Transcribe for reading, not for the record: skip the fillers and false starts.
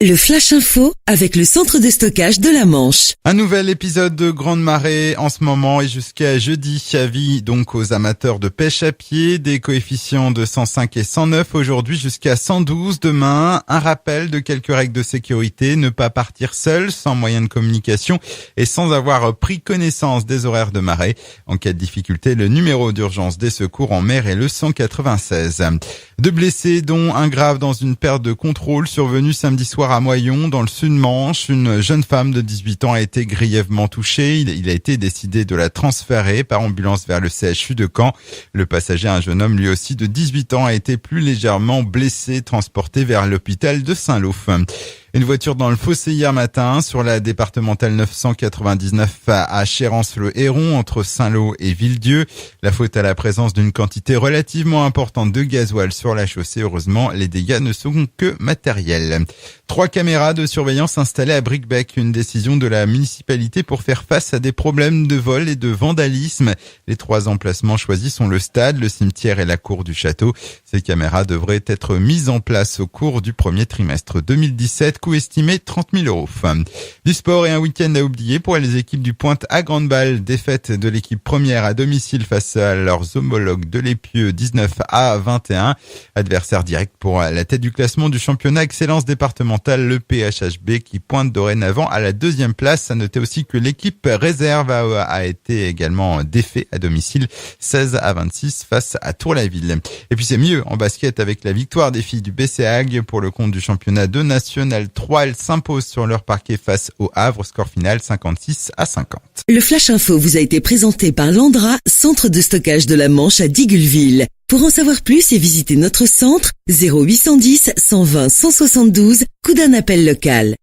Le Flash Info avec le centre de stockage de la Manche. Un nouvel épisode de Grande Marée en ce moment et jusqu'à jeudi. Avis donc aux amateurs de pêche à pied, des coefficients de 105 et 109 aujourd'hui jusqu'à 112 demain. Un rappel de quelques règles de sécurité, ne pas partir seul, sans moyen de communication et sans avoir pris connaissance des horaires de marée. En cas de difficulté, le numéro d'urgence des secours en mer est le 196. Deux blessés, dont un grave dans une perte de contrôle survenue samedi soir à Moyon, dans le Sud-Manche. Une jeune femme de 18 ans a été grièvement touchée. Il a été décidé de la transférer par ambulance vers le CHU de Caen. Le passager, un jeune homme lui aussi de 18 ans, a été plus légèrement blessé, transporté vers l'hôpital de Saint-Lô. Une voiture dans le fossé hier matin sur la départementale 999 à Chérances-le-Héron entre Saint-Lô et Villedieu. La faute à la présence d'une quantité relativement importante de gasoil sur la chaussée. Heureusement, les dégâts ne sont que matériels. 3 caméras de surveillance installées à Bricbec, une décision de la municipalité pour faire face à des problèmes de vol et de vandalisme. Les 3 emplacements choisis sont le stade, le cimetière et la cour du château. Ces caméras devraient être mises en place au cours du premier trimestre 2017. Coût estimé 30 000 €. Du sport et un week-end à oublier pour les équipes du Pointe à Grande-Balle. Défaite de l'équipe première à domicile face à leurs homologues de l'Épieux 19-21. Adversaire direct pour la tête du classement du championnat excellence départementale, le PHHB, qui pointe dorénavant à la 2e place. À noter aussi que l'équipe réserve a été également défait à domicile 16-26 face à Tour-la-Ville. Et puis c'est mieux en basket avec la victoire des filles du BCAG pour le compte du championnat de National 3, elles s'imposent sur leur parquet face au Havre, score final 56-50. Le Flash Info vous a été présenté par Landra, centre de stockage de la Manche à Digulleville. Pour en savoir plus et visiter notre centre, 0810 120 172, coup d'un appel local.